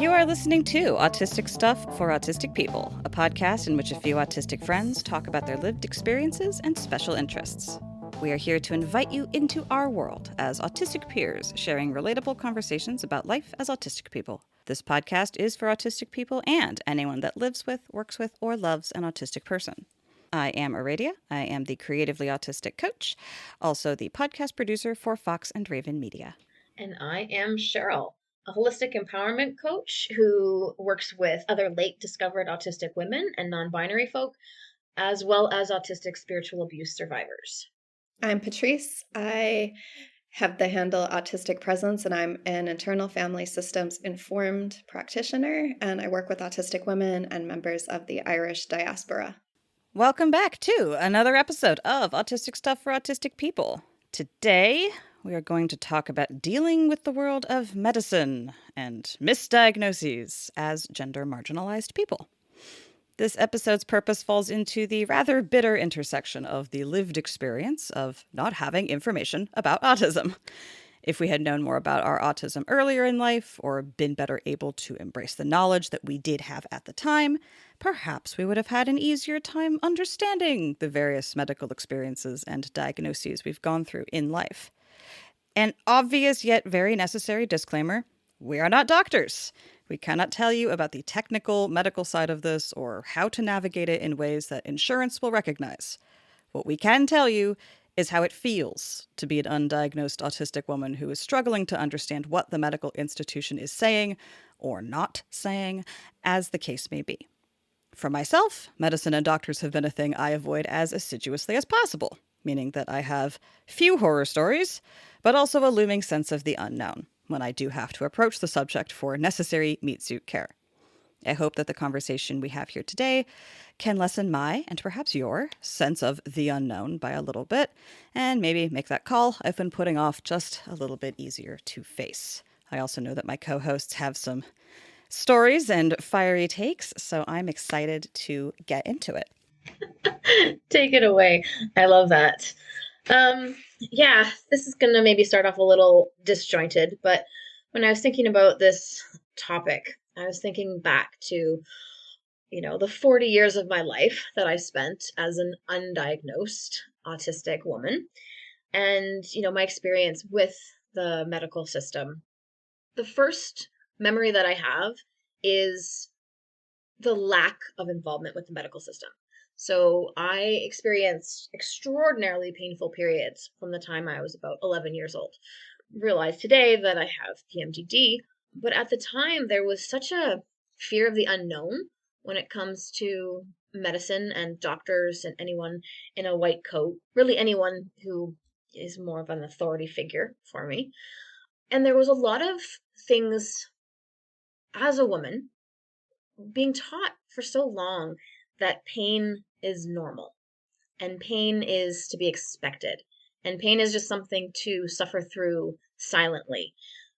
You are listening to Autistic Stuff for Autistic People, a podcast in which a few autistic friends talk about their lived experiences and special interests. We are here to invite you into our world as autistic peers, sharing relatable conversations about life as autistic people. This podcast is for autistic people and anyone that lives with, works with, or loves an autistic person. I am Aradia. I am the creatively autistic coach, also the podcast producer for Fox and Raven Media. And I am Cheryl, a holistic empowerment coach who works with other late discovered autistic women and non-binary folk, as well as autistic spiritual abuse survivors. I'm Patrice. I have the handle Autistic Presence, and I'm an internal family systems informed practitioner, and I work with autistic women and members of the Irish diaspora. Welcome back to another episode of Autistic Stuff for Autistic People. Today, we are going to talk about dealing with the world of medicine and misdiagnoses as gender marginalized people. This episode's purpose falls into the rather bitter intersection of the lived experience of not having information about autism. If we had known more about our autism earlier in life, or been better able to embrace the knowledge that we did have at the time, perhaps we would have had an easier time understanding the various medical experiences and diagnoses we've gone through in life. An obvious yet very necessary disclaimer: we are not doctors. We cannot tell you about the technical medical side of this or how to navigate it in ways that insurance will recognize. What we can tell you is how it feels to be an undiagnosed autistic woman who is struggling to understand what the medical institution is saying or not saying, as the case may be. For myself, medicine and doctors have been a thing I avoid as assiduously as possible, meaning that I have few horror stories, but also a looming sense of the unknown when I do have to approach the subject for necessary meat-suit care. I hope that the conversation we have here today can lessen my, and perhaps your, sense of the unknown by a little bit, and maybe make that call I've been putting off just a little bit easier to face. I also know that my co-hosts have some stories and fiery takes, so I'm excited to get into it. Take it away. I love that. This is going to maybe start off a little disjointed, but when I was thinking about this topic, I was thinking back to, the 40 years of my life that I spent as an undiagnosed autistic woman and, my experience with the medical system. The first memory that I have is the lack of involvement with the medical system. So I experienced extraordinarily painful periods from the time I was about 11 years old. Realize today that I have PMDD, but at the time there was such a fear of the unknown when it comes to medicine and doctors and anyone in a white coat, really anyone who is more of an authority figure for me. And there was a lot of things as a woman being taught for so long that pain is normal and pain is to be expected. And pain is just something to suffer through silently,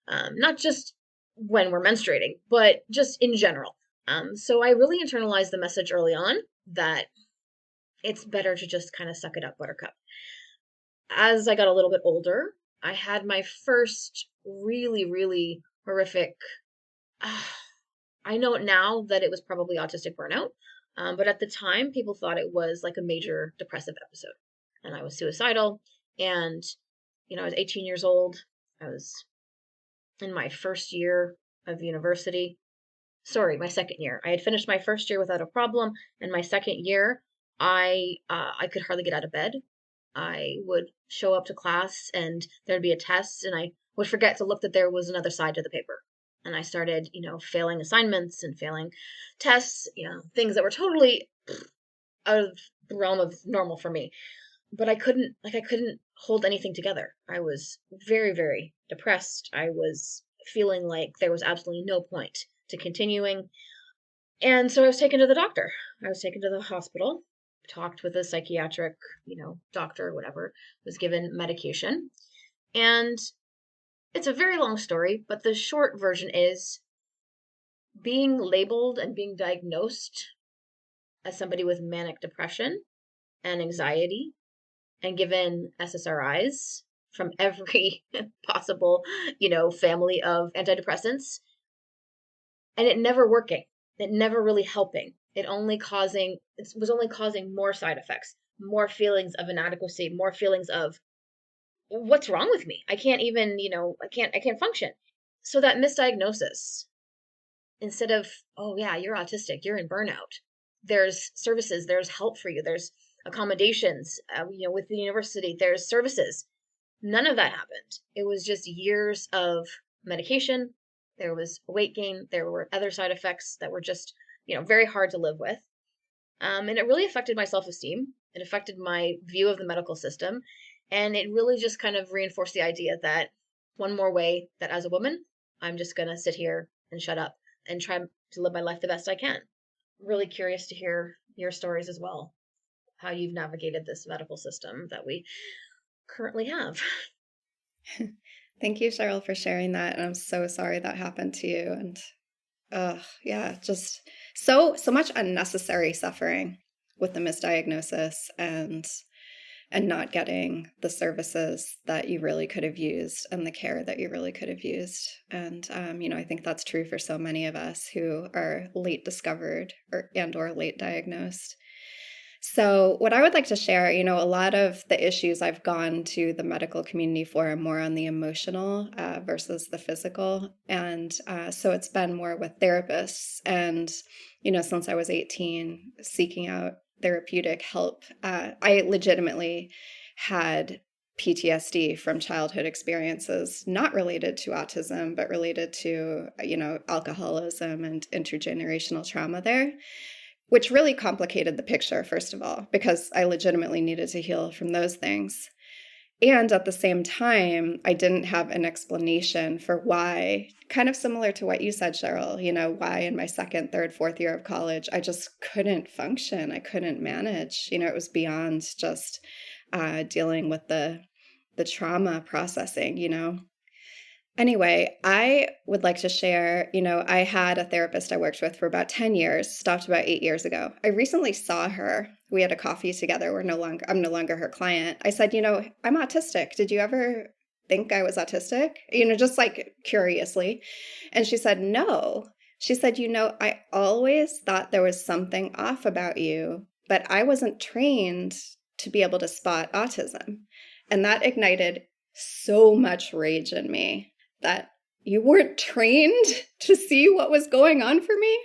not just when we're menstruating, but just in general. So I really internalized the message early on that it's better to just kind of suck it up, buttercup. As I got a little bit older, I had my first really, really horrific, I know now that it was probably autistic burnout, but at the time, people thought it was like a major depressive episode. And I was suicidal. And, I was 18 years old. I was in my first year of university. Sorry, my second year. I had finished my first year without a problem. And my second year, I could hardly get out of bed. I would show up to class and there'd be a test, and I would forget to look that there was another side to the paper. And I started, failing assignments and failing tests, things that were totally out of the realm of normal for me. But I couldn't hold anything together. I was very, very depressed. I was feeling like there was absolutely no point to continuing. And so I was taken to the doctor. I was taken to the hospital, talked with a psychiatric, doctor or whatever, was given medication. And it's a very long story, but the short version is being labeled and being diagnosed as somebody with manic depression and anxiety and given SSRIs from every possible, family of antidepressants and it never working. It never really helping. It was only causing more side effects, more feelings of inadequacy, more feelings of what's wrong with me? I can't even, I can't function. So that misdiagnosis, instead of, oh yeah, you're autistic, you're in burnout. There's services, there's help for you, there's accommodations, with the university, there's services. None of that happened. It was just years of medication. There was weight gain. There were other side effects that were just, very hard to live with. And it really affected my self-esteem. It affected my view of the medical system. And it really just kind of reinforced the idea that one more way that as a woman, I'm just going to sit here and shut up and try to live my life the best I can. Really curious to hear your stories as well, how you've navigated this medical system that we currently have. Thank you, Cheryl, for sharing that. And I'm so sorry that happened to you. And yeah, just so much unnecessary suffering with the misdiagnosis and not getting the services that you really could have used and the care that you really could have used. And I think that's true for so many of us who are late discovered or late diagnosed. So what I would like to share, a lot of the issues I've gone to the medical community for are more on the emotional versus the physical. And so it's been more with therapists. And, since I was 18, seeking out therapeutic help, I legitimately had PTSD from childhood experiences, not related to autism, but related to, alcoholism and intergenerational trauma there, which really complicated the picture, first of all, because I legitimately needed to heal from those things. And at the same time, I didn't have an explanation for why, kind of similar to what you said, Cheryl, why in my second, third, fourth year of college, I just couldn't function. I couldn't manage. It was beyond just dealing with the trauma processing, Anyway, I would like to share, I had a therapist I worked with for about 10 years, stopped about 8 years ago. I recently saw her. We had a coffee together. I'm no longer her client. I said, I'm autistic. Did you ever think I was autistic? Just like curiously. And she said, no. She said, I always thought there was something off about you, but I wasn't trained to be able to spot autism. And that ignited so much rage in me. That you weren't trained to see what was going on for me.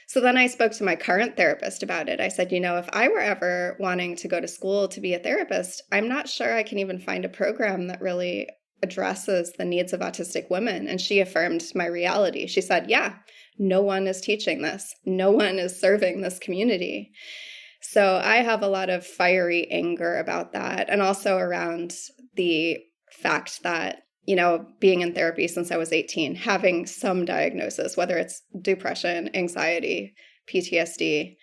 So then I spoke to my current therapist about it. I said, if I were ever wanting to go to school to be a therapist, I'm not sure I can even find a program that really addresses the needs of autistic women. And she affirmed my reality. She said, yeah, no one is teaching this. No one is serving this community. So I have a lot of fiery anger about that. And also around the fact that being in therapy since I was 18, having some diagnosis, whether it's depression, anxiety, PTSD,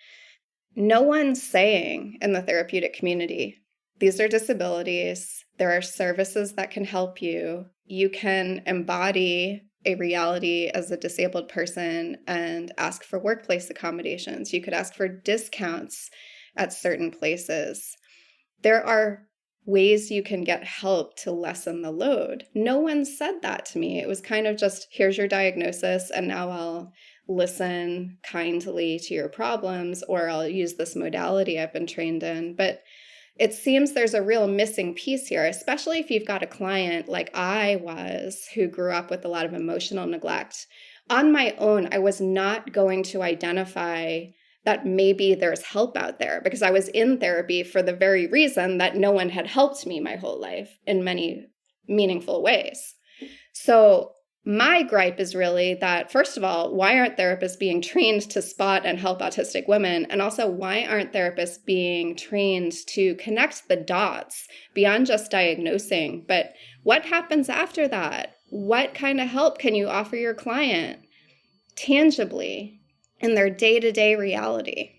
no one's saying in the therapeutic community, these are disabilities. There are services that can help you. You can embody a reality as a disabled person and ask for workplace accommodations. You could ask for discounts at certain places. There are ways you can get help to lessen the load. No one said that to me. It was kind of just, here's your diagnosis, and now I'll listen kindly to your problems, or I'll use this modality I've been trained in. But it seems there's a real missing piece here, especially if you've got a client like I was, who grew up with a lot of emotional neglect. On my own, I was not going to identify that maybe there's help out there, because I was in therapy for the very reason that no one had helped me my whole life in many meaningful ways. So my gripe is really that, first of all, why aren't therapists being trained to spot and help autistic women? And also, why aren't therapists being trained to connect the dots beyond just diagnosing? But what happens after that? What kind of help can you offer your client tangibly in their day-to-day reality?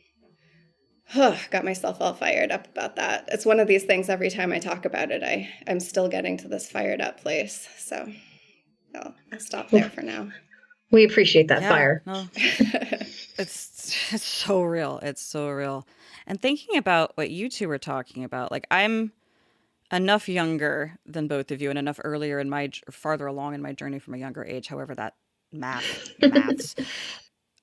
Got myself all fired up about that. It's one of these things, every time I talk about it, I'm still getting to this fired up place. So I'll stop there for now. We appreciate that fire. No. It's so real. It's so real. And thinking about what you two were talking about, like, I'm enough younger than both of you and enough earlier farther along in my journey from a younger age, however that maths.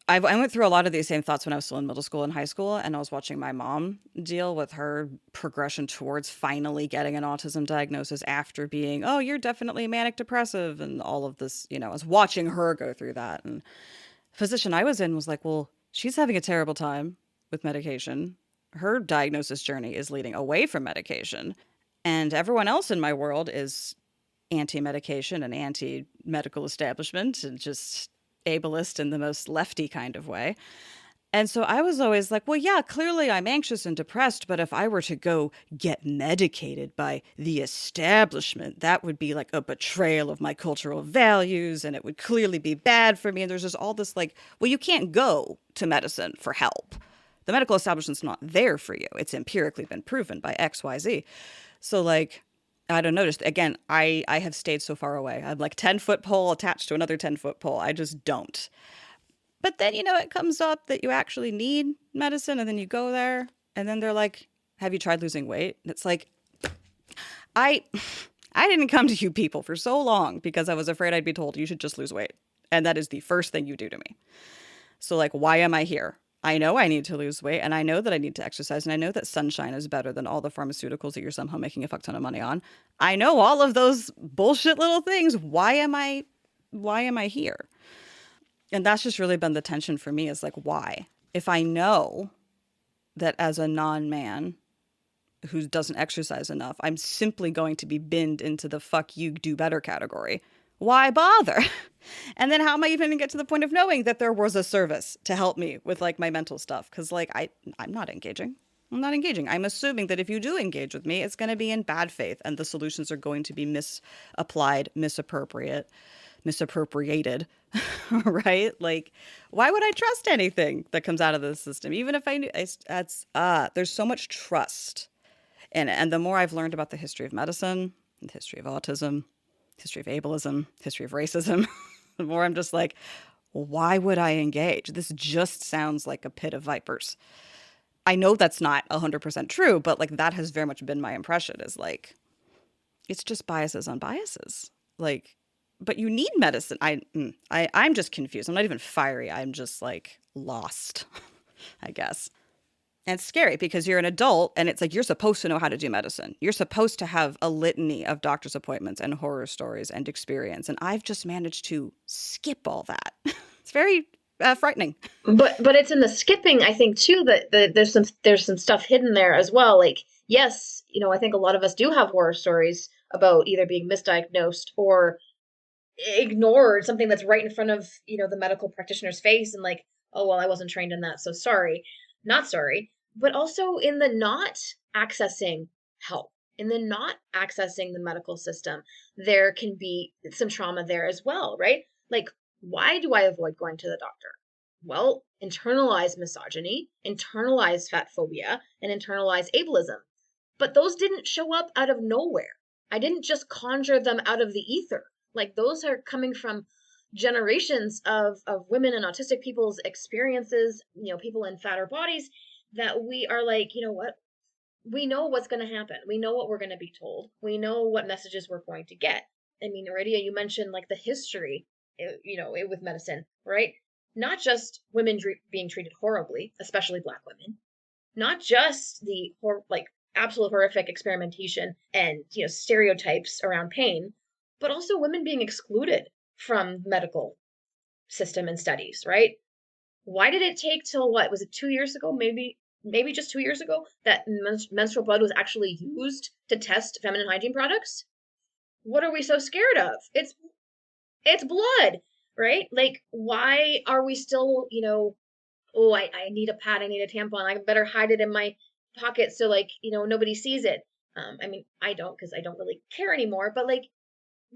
I went through a lot of these same thoughts when I was still in middle school and high school, and I was watching my mom deal with her progression towards finally getting an autism diagnosis after being, oh, you're definitely manic depressive and all of this, I was watching her go through that. And the physician I was in was like, well, she's having a terrible time with medication. Her diagnosis journey is leading away from medication. And everyone else in my world is anti-medication and anti-medical establishment and just ableist in the most lefty kind of way. And so I was always like, well, yeah, clearly I'm anxious and depressed, but if I were to go get medicated by the establishment, that would be like a betrayal of my cultural values and it would clearly be bad for me. And there's just all this like, well, you can't go to medicine for help. The medical establishment's not there for you. It's empirically been proven by XYZ. So like, I don't know. Just again, I have stayed so far away. I'm like 10-foot pole attached to another 10-foot pole. I just don't. But then, it comes up that you actually need medicine and then you go there and then they're like, have you tried losing weight? And it's like, I I didn't come to you people for so long because I was afraid I'd be told you should just lose weight. And that is the first thing you do to me. So like, why am I here? I know I need to lose weight and I know that I need to exercise and I know that sunshine is better than all the pharmaceuticals that you're somehow making a fuck ton of money on. I know all of those bullshit little things. Why am I here? And that's just really been the tension for me is like, why? If I know that as a non-man who doesn't exercise enough, I'm simply going to be binned into the fuck you do better category. Why bother? And then how am I even gonna get to the point of knowing that there was a service to help me with like my mental stuff? Because like I'm not engaging. I'm not engaging. I'm assuming that if you do engage with me, it's going to be in bad faith and the solutions are going to be misapplied, misappropriated, right? Like, why would I trust anything that comes out of the system? Even if I knew, there's so much trust in it. And the more I've learned about the history of medicine, the history of autism, history of ableism, history of racism, the more I'm just like, why would I engage? This just sounds like a pit of vipers. I know that's not 100% true, but like that has very much been my impression is like, it's just biases on biases. Like, but you need medicine. I'm just confused. I'm not even fiery. I'm just like lost, I guess. And it's scary because you're an adult and it's like you're supposed to know how to do medicine. You're supposed to have a litany of doctor's appointments and horror stories and experience. And I've just managed to skip all that. It's very frightening. But it's in the skipping, I think, too, that there's some stuff hidden there as well. Like, yes, I think a lot of us do have horror stories about either being misdiagnosed or ignored, something that's right in front of, the medical practitioner's face and like, oh, well, I wasn't trained in that, so sorry. Not sorry. But also in the not accessing help, in the not accessing the medical system, there can be some trauma there as well, right? Like, why do I avoid going to the doctor? Well, internalized misogyny, internalized fat phobia, and internalized ableism. But those didn't show up out of nowhere. I didn't just conjure them out of the ether. Like, those are coming from generations of women and autistic people's experiences, people in fatter bodies, that we are like, you know what? We know what's going to happen. We know what we're going to be told. We know what messages we're going to get. I mean, Aradia, you mentioned like the history, with medicine, right? Not just women being treated horribly, especially Black women, not just the like absolute horrific experimentation and stereotypes around pain, but also women being excluded from medical system and studies, right? Why did it take till what was it 2 years ago, maybe just 2 years ago, that menstrual blood was actually used to test feminine hygiene products? What are we so scared of? It's blood, right? Like, why are we still, oh, I need a pad, I need a tampon, I better hide it in my pocket so like, nobody sees it. I mean, I don't, because I don't really care anymore, but like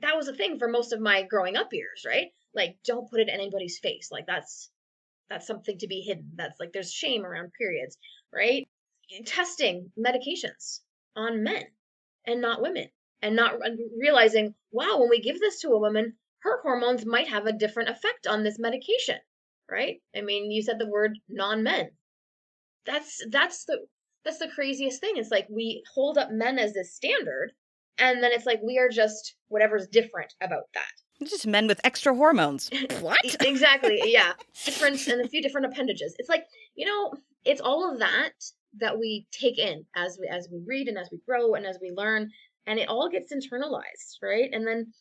that was a thing for most of my growing up years, right? Like, don't put it in anybody's face. Like that's something to be hidden. That's like there's shame around periods, right? Testing medications on men and not women, and not realizing, wow, when we give this to a woman, her hormones might have a different effect on this medication, right? I mean, you said the word non-men. That's the craziest thing. It's like we hold up men as this standard, and then it's like we are just whatever's different about that. Just men with extra hormones. What? Exactly. Yeah. Different and a few different appendages. It's like, it's all of that we take in as we read and as we grow and as we learn, and it all gets internalized, right? And then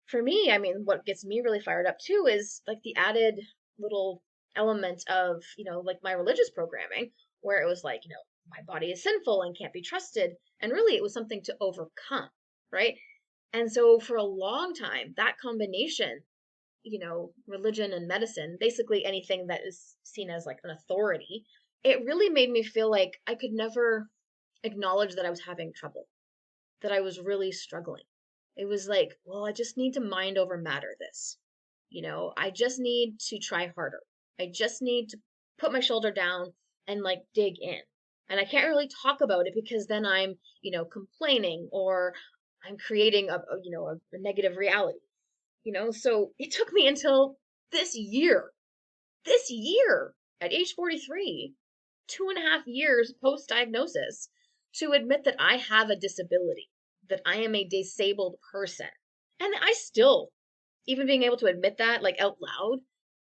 for me, I mean, what gets me really fired up too is like the added little element of, like my religious programming, where it was like, my body is sinful and can't be trusted. And really, it was something to overcome, right? And so for a long time, that combination, religion and medicine, basically anything that is seen as like an authority, it really made me feel like I could never acknowledge that I was having trouble, that I was really struggling. It was like, well, I just need to mind over matter this. I just need to try harder. I just need to put my shoulder down and like dig in. And I can't really talk about it because then I'm, complaining or I'm creating a negative reality. So it took me until this year at age 43, 2.5 years post diagnosis, to admit that I have a disability, that I am a disabled person. And I still, even being able to admit that like out loud,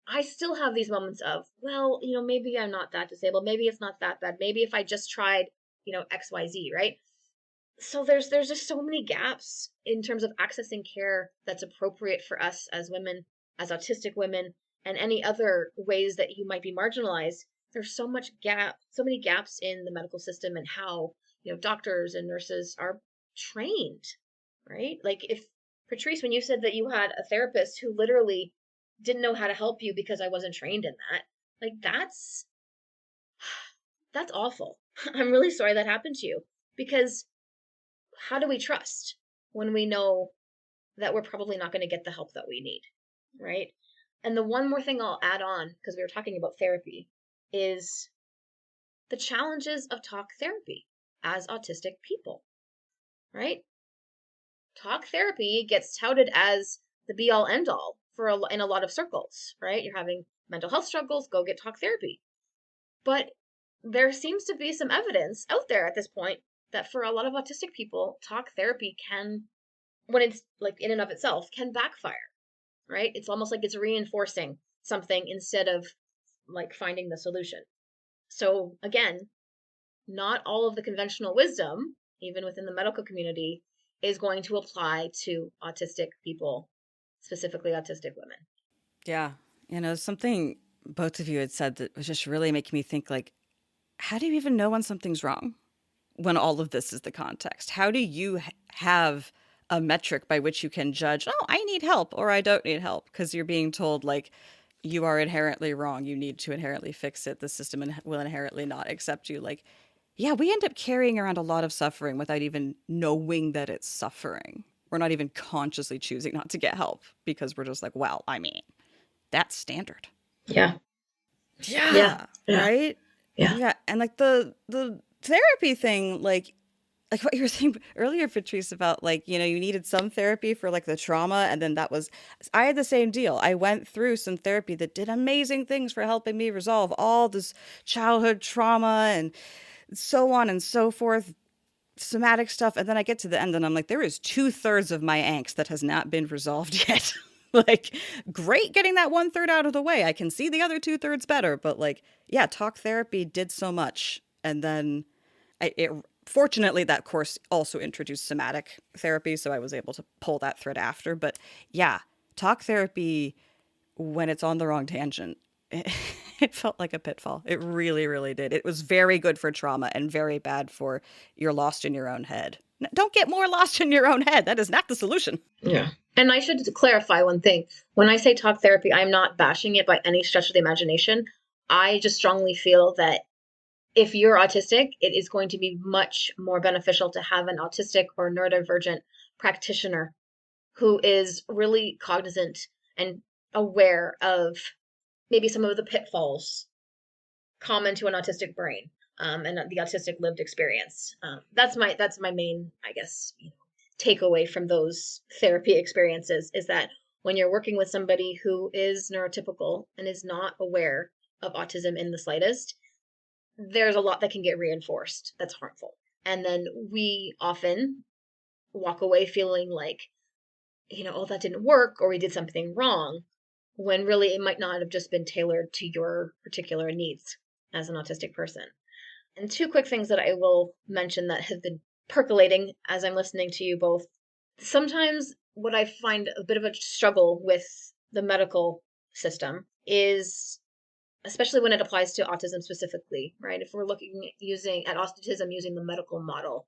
I still have these moments of, well, maybe I'm not that disabled. Maybe it's not that bad. Maybe if I just tried, XYZ, right? So there's just so many gaps in terms of accessing care that's appropriate for us as women, as autistic women, and any other ways that you might be marginalized. There's so many gaps in the medical system and how, doctors and nurses are trained, right? Like if Patrice, when you said that you had a therapist who literally didn't know how to help you because I wasn't trained in that, like that's awful. I'm really sorry that happened to you, because how do we trust when we know that we're probably not going to get the help that we need, right? And the one more thing I'll add on, because we were talking about therapy, is the challenges of talk therapy as autistic people, right? Talk therapy gets touted as the be all end all in a lot of circles, right? You're having mental health struggles, go get talk therapy. But there seems to be some evidence out there at this point that for a lot of autistic people, talk therapy can, when it's like in and of itself, can backfire, right? It's almost like it's reinforcing something instead of like finding the solution. So again, not all of the conventional wisdom, even within the medical community, is going to apply to autistic people, specifically autistic women. Yeah. Something both of you had said that was just really making me think like, how do you even know when something's wrong when all of this is the context? How do you have a metric by which you can judge, oh, I need help or I don't need help? Because you're being told, like, you are inherently wrong. You need to inherently fix it. The system will inherently not accept you. Like, yeah, we end up carrying around a lot of suffering without even knowing that it's suffering. We're not even consciously choosing not to get help because we're just like, well, I mean, that's standard. Yeah. Yeah. Yeah, Yeah. right? Yeah. Yeah, and like the therapy thing, like what you were saying earlier, Patrice, about like, you needed some therapy for like the trauma, and then I had the same deal. I went through some therapy that did amazing things for helping me resolve all this childhood trauma and so on and so forth, somatic stuff, and then I get to the end and I'm like, there is 2/3 of my angst that has not been resolved yet. Like, great getting that 1/3 out of the way. I can see the other 2/3 better, but like, yeah, talk therapy did so much. And then fortunately that course also introduced somatic therapy, so I was able to pull that thread after. But yeah, talk therapy, when it's on the wrong tangent, it felt like a pitfall. It really, really did. It was very good for trauma and very bad for you're lost in your own head. Don't get more lost in your own head. That is not the solution. Yeah. And I should clarify one thing. When I say talk therapy, I'm not bashing it by any stretch of the imagination. I just strongly feel that if you're autistic, it is going to be much more beneficial to have an autistic or neurodivergent practitioner who is really cognizant and aware of maybe some of the pitfalls common to an autistic brain, and the autistic lived experience. That's my main, I guess, takeaway from those therapy experiences, is that when you're working with somebody who is neurotypical and is not aware of autism in the slightest, there's a lot that can get reinforced that's harmful. And then we often walk away feeling like, oh, that didn't work, or we did something wrong, when really it might not have just been tailored to your particular needs as an autistic person. And two quick things that I will mention that have been percolating as I'm listening to you both. Sometimes what I find a bit of a struggle with the medical system is, especially when it applies to autism specifically, right? If we're looking at autism using the medical model,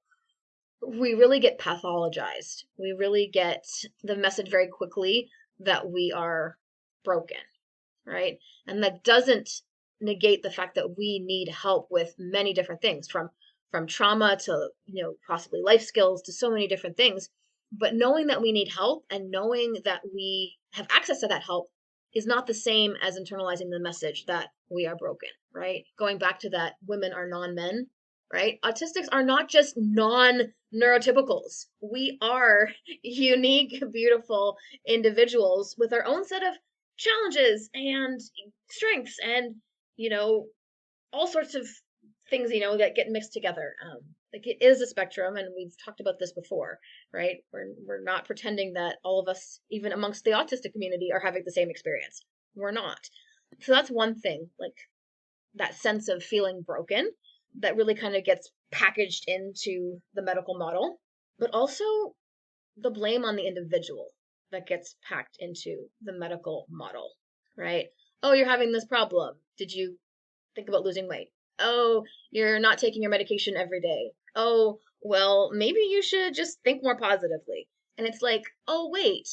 we really get pathologized. We really get the message very quickly that we are broken, right? And that doesn't negate the fact that we need help with many different things, from trauma to, possibly life skills to so many different things. But knowing that we need help and knowing that we have access to that help is not the same as internalizing the message that we are broken, right? Going back to that, women are non-men, right? Autistics are not just non-neurotypicals. We are unique, beautiful individuals with our own set of challenges and strengths and, all sorts of things, that get mixed together. Like, it is a spectrum, and we've talked about this before, right? We're not pretending that all of us, even amongst the autistic community, are having the same experience. We're not. So that's one thing, like that sense of feeling broken that really kind of gets packaged into the medical model, but also the blame on the individual that gets packed into the medical model, right? Oh, you're having this problem. Did you think about losing weight? Oh, you're not taking your medication every day. Oh, well, maybe you should just think more positively. And it's like, oh, wait,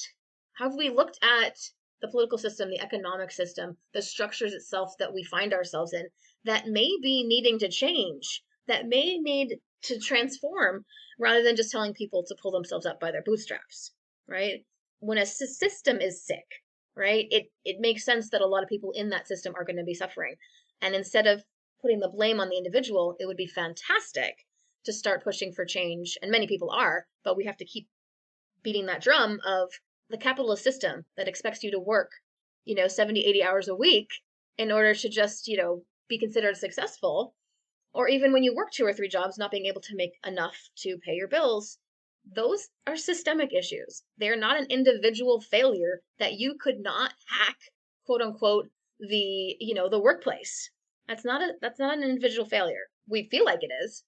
have we looked at the political system, the economic system, the structures itself that we find ourselves in that may be needing to change, that may need to transform, rather than just telling people to pull themselves up by their bootstraps, right? When a system is sick, right, it makes sense that a lot of people in that system are going to be suffering. And instead of putting the blame on the individual, it would be fantastic to start pushing for change. And many people are, but we have to keep beating that drum of the capitalist system that expects you to work, 70, 80 hours a week in order to just, be considered successful. Or even when you work 2 or 3 jobs, not being able to make enough to pay your bills. Those are systemic issues. They're not an individual failure that you could not hack, quote unquote, the workplace. That's not an individual failure. We feel like it is,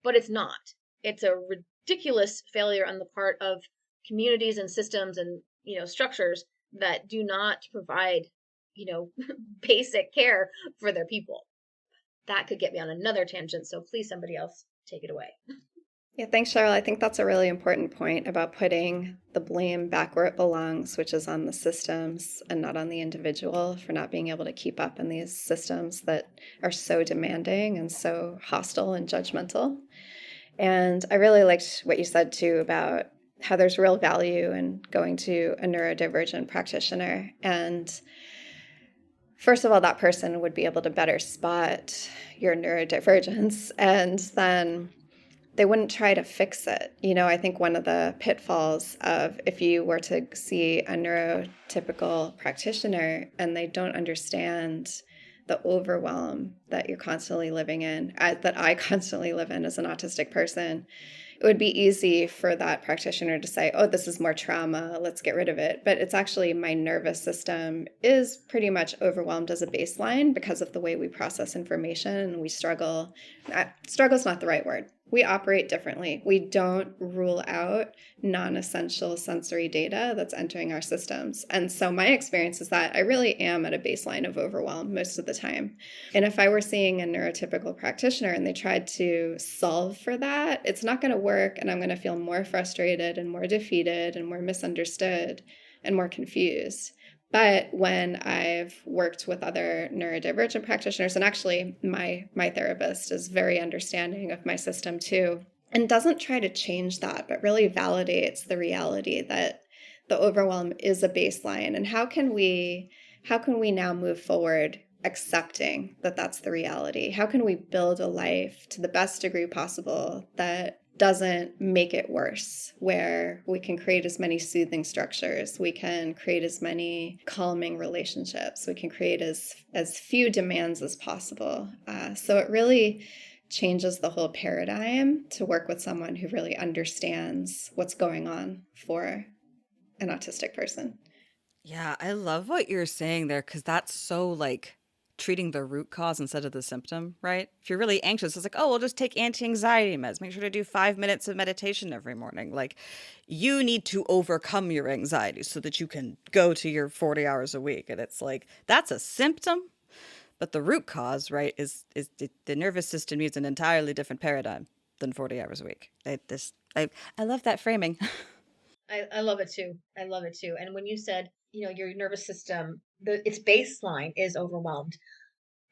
but it's not. It's a ridiculous failure on the part of communities and systems and, structures that do not provide, basic care for their people. That could get me on another tangent, so please, somebody else take it away. Yeah, thanks, Cheryl. I think that's a really important point about putting the blame back where it belongs, which is on the systems and not on the individual for not being able to keep up in these systems that are so demanding and so hostile and judgmental. And I really liked what you said, too, about how there's real value in going to a neurodivergent practitioner. And first of all, that person would be able to better spot your neurodivergence, and then they wouldn't try to fix it. I think one of the pitfalls of if you were to see a neurotypical practitioner and they don't understand the overwhelm that you're constantly living in, that I constantly live in as an autistic person, it would be easy for that practitioner to say, oh, this is more trauma, let's get rid of it. But it's actually my nervous system is pretty much overwhelmed as a baseline because of the way we process information, and we struggle. Struggle's not the right word. We operate differently. We don't rule out non-essential sensory data that's entering our systems. And so my experience is that I really am at a baseline of overwhelm most of the time. And if I were seeing a neurotypical practitioner and they tried to solve for that, it's not going to work, and I'm going to feel more frustrated and more defeated and more misunderstood and more confused. But when I've worked with other neurodivergent practitioners, and actually my therapist is very understanding of my system too, and doesn't try to change that, but really validates the reality that the overwhelm is a baseline. And how can we now move forward accepting that that's the reality? How can we build a life to the best degree possible that doesn't make it worse, where we can create as many soothing structures, we can create as many calming relationships, we can create as few demands as possible. So it really changes the whole paradigm to work with someone who really understands what's going on for an autistic person. Yeah, I love what you're saying there because that's so like treating the root cause instead of the symptom, right? If you're really anxious, it's like, oh, we'll just take anti-anxiety meds. Make sure to do 5 minutes of meditation every morning. Like, you need to overcome your anxiety so that you can go to your 40 hours a week. And it's like, that's a symptom, but the root cause, right, is the nervous system needs an entirely different paradigm than 40 hours a week. I love that framing. I love it too. I love it too. And when you said, your nervous system, its baseline is overwhelmed.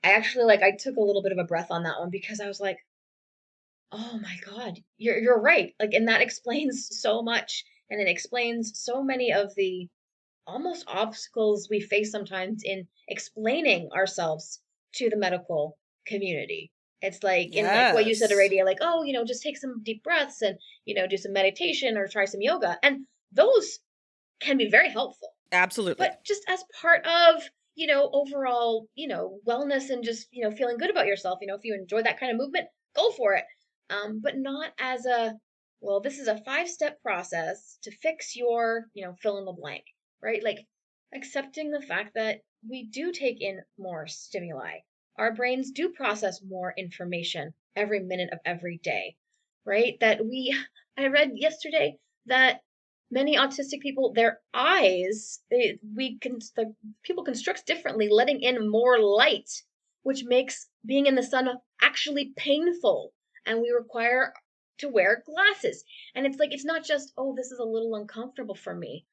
I actually I took a little bit of a breath on that one because I was like, oh my God, you're right. And that explains so much. And it explains so many of the almost obstacles we face sometimes in explaining ourselves to the medical community. It's like in what you said, Yes, Aradia, oh, just take some deep breaths and, do some meditation or try some yoga. And those can be very helpful. absolutely. But just as part of, overall, wellness and just, feeling good about yourself, if you enjoy that kind of movement, go for it. But not as well, this is a 5-step process to fix your, fill in the blank, right? Accepting the fact that we do take in more stimuli. Our brains do process more information every minute of every day, right? I read yesterday that many autistic people, their eyes, the people construct differently, letting in more light, which makes being in the sun actually painful, and we require to wear glasses. And it's not just, oh, this is a little uncomfortable for me,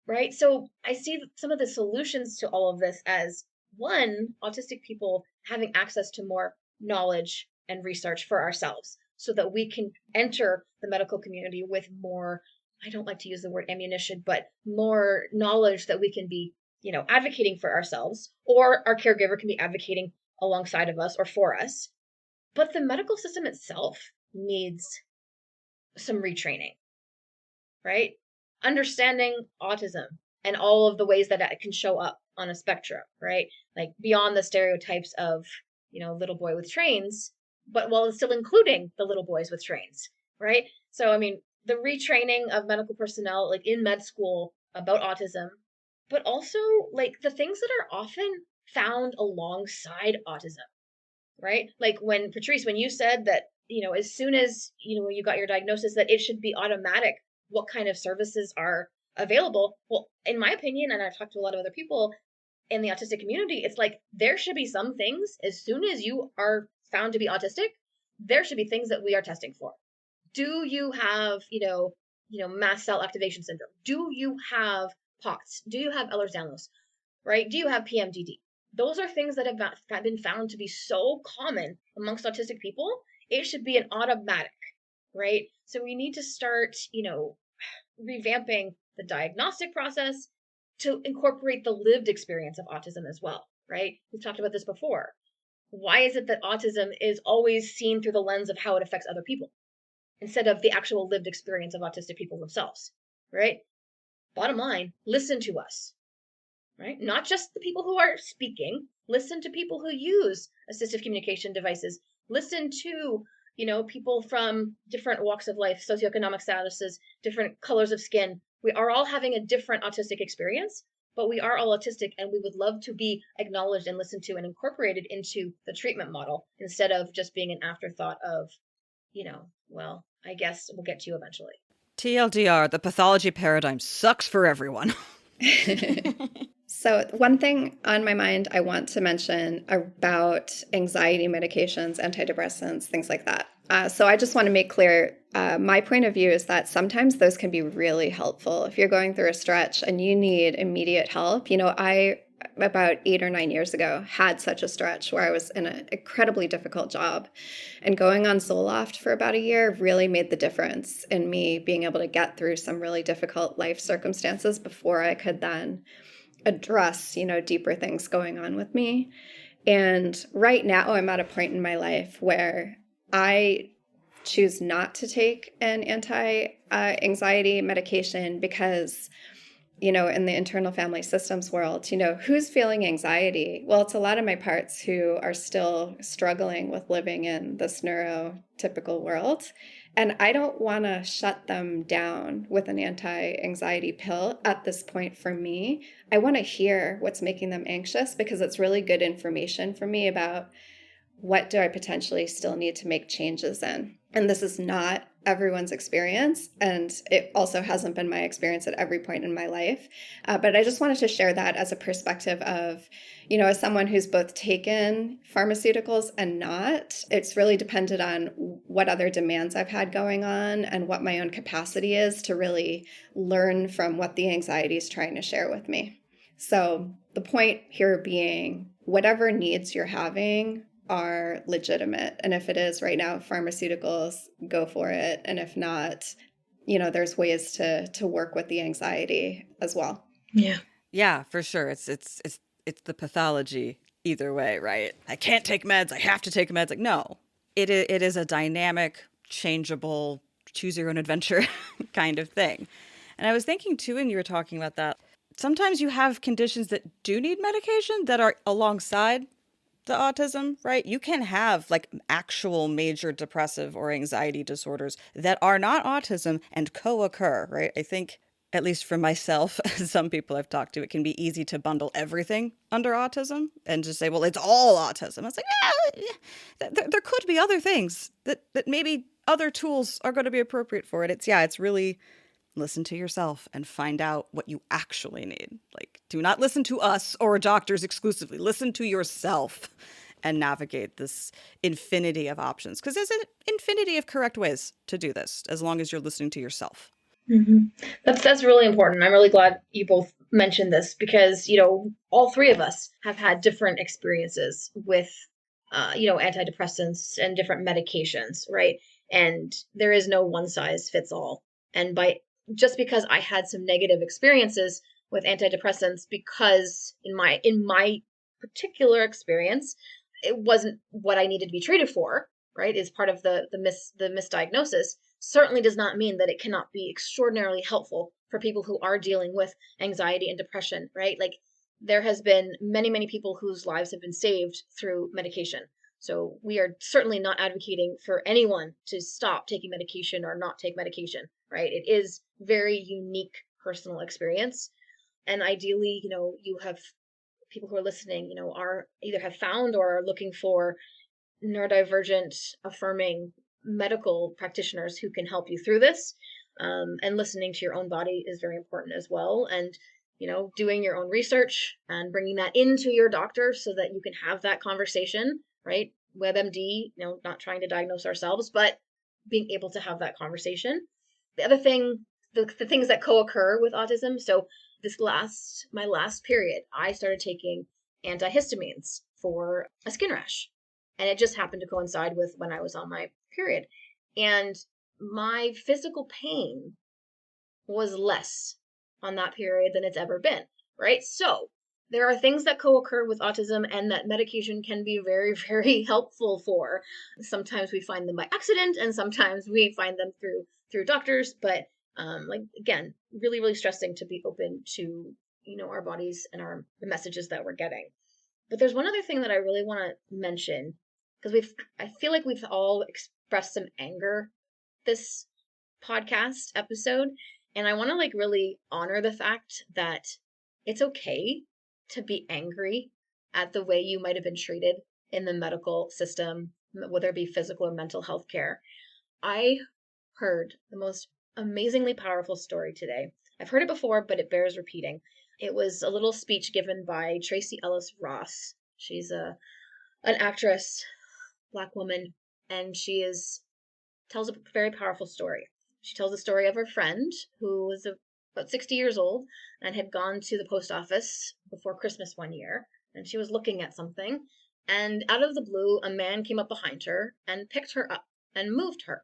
right? So I see some of the solutions to all of this as, one, autistic people having access to more knowledge and research for ourselves so that we can enter the medical community with more, I don't like to use the word ammunition, but more knowledge that we can be, advocating for ourselves, or our caregiver can be advocating alongside of us or for us. But the medical system itself needs some retraining, right? Understanding autism and all of the ways that it can show up on a spectrum, right? Beyond the stereotypes of, little boy with trains, but while it's still including the little boys with trains, right? So, I mean, the retraining of medical personnel, in med school about autism, but also the things that are often found alongside autism, right? When Patrice, when you said that, as soon as, you got your diagnosis, that it should be automatic what kind of services are available. Well, in my opinion, and I've talked to a lot of other people in the autistic community, it's there should be some things as soon as you are found to be autistic, there should be things that we are testing for. Do you have, mast cell activation syndrome? Do you have POTS? Do you have Ehlers-Danlos? Right? Do you have PMDD? Those are things that have been found to be so common amongst autistic people. It should be an automatic, right? So we need to start, revamping the diagnostic process to incorporate the lived experience of autism as well, right? We've talked about this before. Why is it that autism is always seen through the lens of how it affects other people instead of the actual lived experience of autistic people themselves, right? Bottom line, listen to us, right? Not just the people who are speaking. Listen to people who use assistive communication devices. Listen to, people from different walks of life, socioeconomic statuses, different colors of skin. We are all having a different autistic experience, but we are all autistic, and we would love to be acknowledged and listened to and incorporated into the treatment model instead of just being an afterthought of, well, I guess we'll get to you eventually. TLDR, the pathology paradigm sucks for everyone. So one thing on my mind I want to mention about anxiety medications, antidepressants, things like that. So I just want to make clear, my point of view is that sometimes those can be really helpful. If you're going through a stretch and you need immediate help, I about 8 or 9 years ago had such a stretch where I was in an incredibly difficult job, and going on Zoloft for about a year really made the difference in me being able to get through some really difficult life circumstances before I could then address, deeper things going on with me. And right now I'm at a point in my life where I choose not to take an anti-anxiety medication because, in the internal family systems world, who's feeling anxiety? Well, it's a lot of my parts who are still struggling with living in this neurotypical world. And I don't want to shut them down with an anti-anxiety pill at this point for me. I want to hear what's making them anxious because it's really good information for me about what do I potentially still need to make changes in. And this is not everyone's experience. And it also hasn't been my experience at every point in my life. But I just wanted to share that as a perspective of, as someone who's both taken pharmaceuticals and not, it's really depended on what other demands I've had going on and what my own capacity is to really learn from what the anxiety is trying to share with me. So the point here being, whatever needs you're having are legitimate. And if it is right now pharmaceuticals, go for it. And if not, there's ways to work with the anxiety as well. Yeah. Yeah, for sure. It's the pathology either way, right? I can't take meds. I have to take meds. Like, no, it is a dynamic, changeable, choose your own adventure kind of thing. And I was thinking too, when you were talking about that, sometimes you have conditions that do need medication that are alongside the autism, right? You can have like actual major depressive or anxiety disorders that are not autism and co-occur, right? I think, at least for myself, some people I've talked to, it can be easy to bundle everything under autism and just say, well, it's all autism. It's like, there could be other things that maybe other tools are going to be appropriate for it. It's really listen to yourself and find out what you actually need. Like, do not listen to us or doctors exclusively. Listen to yourself and navigate this infinity of options. Because there's an infinity of correct ways to do this, as long as you're listening to yourself. Mm-hmm. That's really important. I'm really glad you both mentioned this because, all three of us have had different experiences with, antidepressants and different medications, right? And there is no one size fits all. And just because I had some negative experiences with antidepressants, because in my particular experience, it wasn't what I needed to be treated for, right? Is part of the misdiagnosis, certainly does not mean that it cannot be extraordinarily helpful for people who are dealing with anxiety and depression, right? Like, there has been many, many people whose lives have been saved through medication. So we are certainly not advocating for anyone to stop taking medication or not take medication, right? It is very unique personal experience. And ideally, you have people who are listening, are either have found or are looking for neurodivergent affirming medical practitioners who can help you through this. And listening to your own body is very important as well. And, doing your own research and bringing that into your doctor so that you can have that conversation, right? WebMD, not trying to diagnose ourselves, but being able to have that conversation. The other thing, the things that co-occur with autism. So my last period, I started taking antihistamines for a skin rash. And it just happened to coincide with when I was on my period. And my physical pain was less on that period than it's ever been, right? So there are things that co-occur with autism and that medication can be very, very helpful for. Sometimes we find them by accident and sometimes we find them through doctors. But again, really, really stressing to be open to, our bodies and the messages that we're getting. But there's one other thing that I really want to mention because I feel like we've all expressed some anger this podcast episode, and I want to really honor the fact that it's okay to be angry at the way you might have been treated in the medical system, whether it be physical or mental health care. I heard the most amazingly powerful story today. I've heard it before, but it bears repeating. It was a little speech given by Tracy Ellis Ross. She's an actress, Black woman, and tells a very powerful story. She tells the story of her friend who was about 60 years old and had gone to the post office before Christmas one year, and she was looking at something, and out of the blue, a man came up behind her and picked her up and moved her.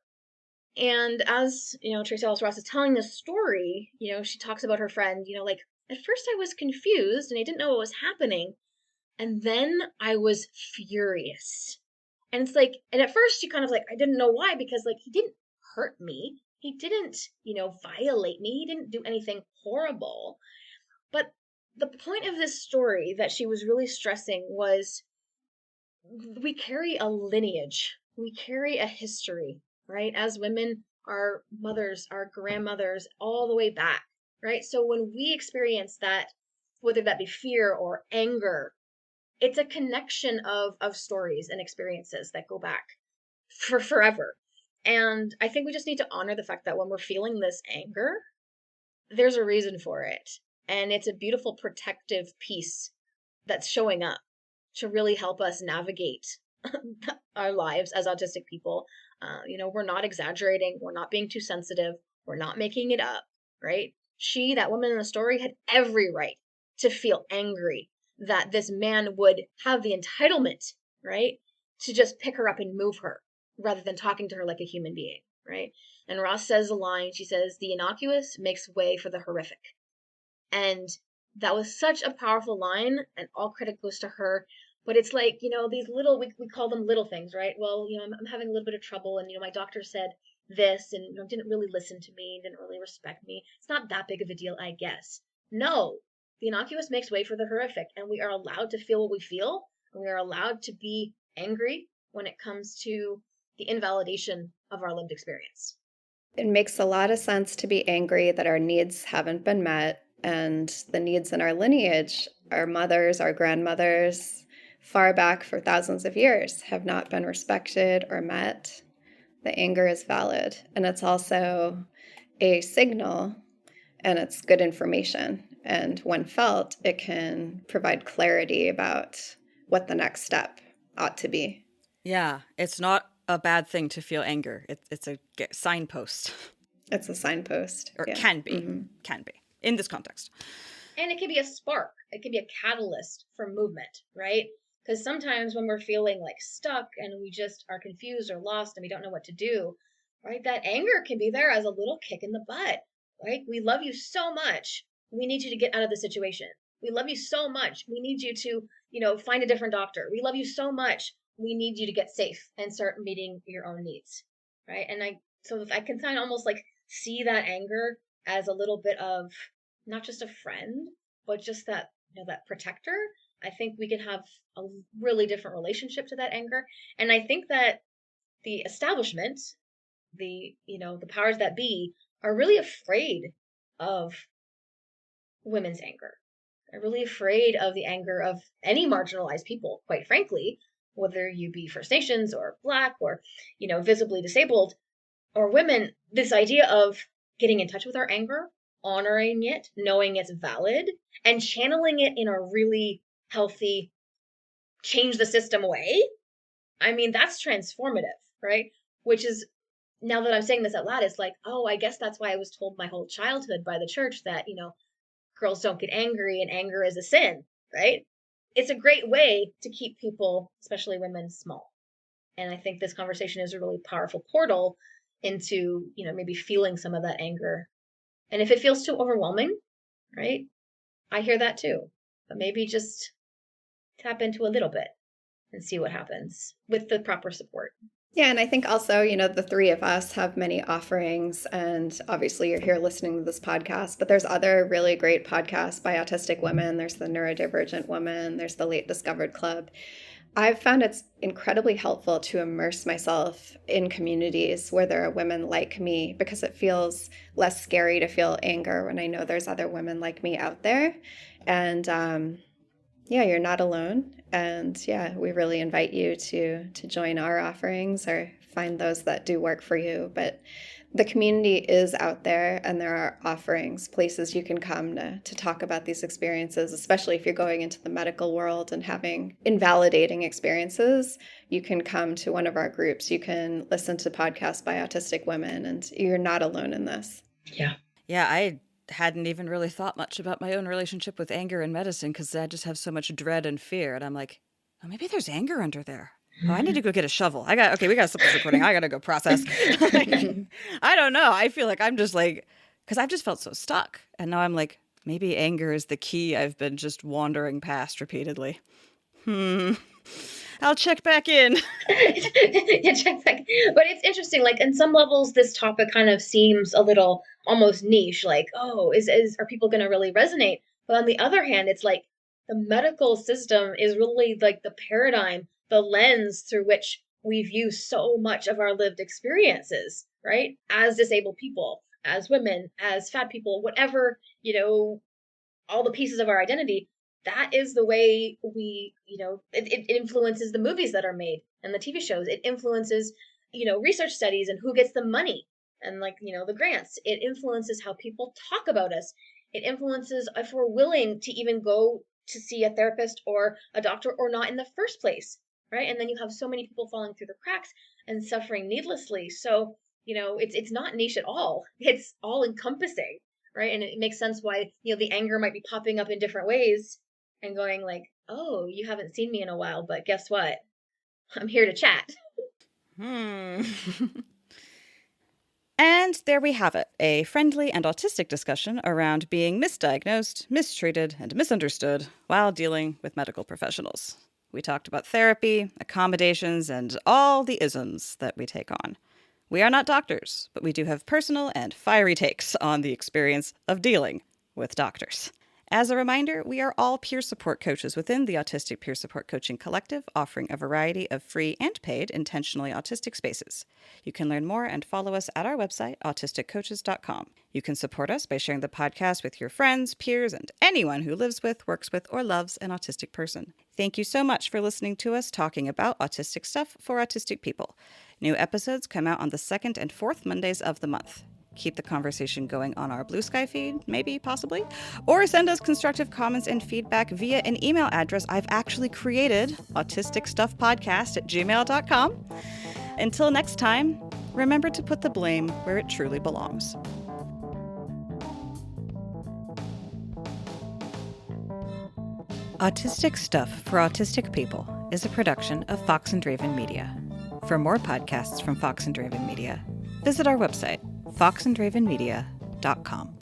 And as, Tracy Ellis Ross is telling this story, she talks about her friend, like, at first I was confused and I didn't know what was happening. And then I was furious. And it's like, and at first she kind of I didn't know why, because he didn't hurt me. He didn't, violate me. He didn't do anything horrible. But the point of this story that she was really stressing was we carry a lineage. We carry a history right? As women, our mothers, our grandmothers, all the way back, right? So when we experience that, whether that be fear or anger, it's a connection of stories and experiences that go back for forever. And I think we just need to honor the fact that when we're feeling this anger, there's a reason for it. And it's a beautiful protective piece that's showing up to really help us navigate our lives as autistic people. We're not exaggerating. We're not being too sensitive. We're not making it up, right? That woman in the story, had every right to feel angry that this man would have the entitlement, right, to just pick her up and move her rather than talking to her like a human being, right? And Ross says a line, she says, the innocuous makes way for the horrific. And that was such a powerful line, and all credit goes to her. But it's like, these little, we call them little things, right? Well, I'm having a little bit of trouble, and, my doctor said this, and, didn't really listen to me, didn't really respect me. It's not that big of a deal, I guess. No, the innocuous makes way for the horrific, and we are allowed to feel what we feel, and we are allowed to be angry when it comes to the invalidation of our lived experience. It makes a lot of sense to be angry that our needs haven't been met, and the needs in our lineage, our mothers, our grandmothers, far back for thousands of years, have not been respected or met. The anger is valid, and it's also a signal, and it's good information. And when felt, it can provide clarity about what the next step ought to be. Yeah, it's not a bad thing to feel anger. It's a signpost. It's a signpost. Or Yeah. can be. Mm-hmm. Can be. In this context. And it can be a spark. It can be a catalyst for movement, right? Because sometimes when we're feeling like stuck and we just are confused or lost and we don't know what to do, right? That anger can be there as a little kick in the butt, right? We love you so much. We need you to get out of the situation. We love you so much. We need you to, find a different doctor. We love you so much. We need you to get safe and start meeting your own needs, right? And so I can kind of almost like see that anger as a little bit of not just a friend, but just that, that protector. I think we can have a really different relationship to that anger. And I think that the establishment, the powers that be, are really afraid of women's anger. They're really afraid of the anger of any marginalized people, quite frankly, whether you be First Nations or Black or, visibly disabled or women. This idea of getting in touch with our anger, honoring it, knowing it's valid, and channeling it in a really healthy, change the system way. I mean, that's transformative, right? Which is, now that I'm saying this out loud, it's like, oh, I guess that's why I was told my whole childhood by the church that, girls don't get angry and anger is a sin, right? It's a great way to keep people, especially women, small. And I think this conversation is a really powerful portal into, maybe feeling some of that anger. And if it feels too overwhelming, right? I hear that too. But maybe just tap into a little bit and see what happens with the proper support. Yeah, and I think also, the three of us have many offerings, and obviously you're here listening to this podcast, but there's other really great podcasts by autistic women. There's the Neurodivergent Woman, there's the Late Discovered Club. I've found it's incredibly helpful to immerse myself in communities where there are women like me, because it feels less scary to feel anger when I know there's other women like me out there. And yeah, you're not alone. And yeah, we really invite you to join our offerings or find those that do work for you. But the community is out there, and there are offerings, places you can come to talk about these experiences, especially if you're going into the medical world and having invalidating experiences. You can come to one of our groups. You can listen to podcasts by autistic women, and you're not alone in this. Yeah. Yeah, I hadn't even really thought much about my own relationship with anger in medicine because I just have so much dread and fear. And I'm like, oh, maybe there's anger under there. Oh, I need to go get a shovel. We got to stop this recording. I got to go process. I don't know. I feel like I'm just like, because I've just felt so stuck. And now I'm like, maybe anger is the key I've been just wandering past repeatedly. I'll check back in. Yeah, check back. But it's interesting. Like, in some levels, this topic kind of seems a little almost niche. Like, oh, are people going to really resonate? But on the other hand, it's like the medical system is really like the paradigm, the lens through which we view so much of our lived experiences, right? As disabled people, as women, as fat people, whatever, all the pieces of our identity, that is the way we, it influences the movies that are made and the TV shows. It influences, research studies and who gets the money and the grants. It influences how people talk about us. It influences if we're willing to even go to see a therapist or a doctor or not in the first place, right? And then you have so many people falling through the cracks and suffering needlessly. So, it's not niche at all. It's all encompassing, right? And it makes sense why, the anger might be popping up in different ways and going like, oh, you haven't seen me in a while, but guess what? I'm here to chat. And there we have it, a friendly and autistic discussion around being misdiagnosed, mistreated, and misunderstood while dealing with medical professionals. We talked about therapy, accommodations, and all the isms that we take on. We are not doctors, but we do have personal and fiery takes on the experience of dealing with doctors. As a reminder, we are all peer support coaches within the Autistic Peer Support Coaching Collective, offering a variety of free and paid intentionally autistic spaces. You can learn more and follow us at our website, autisticcoaches.com. You can support us by sharing the podcast with your friends, peers, and anyone who lives with, works with, or loves an autistic person. Thank you so much for listening to us talking about autistic stuff for autistic people. New episodes come out on the second and fourth Mondays of the month. Keep the conversation going on our Blue Sky feed, maybe, possibly, or send us constructive comments and feedback via an email address I've actually created, autisticstuffpodcast@gmail.com. Until next time, remember to put the blame where it truly belongs. Autistic Stuff for Autistic People is a production of Fox and Draven Media. For more podcasts from Fox and Draven Media, visit our website, foxanddravenmedia.com.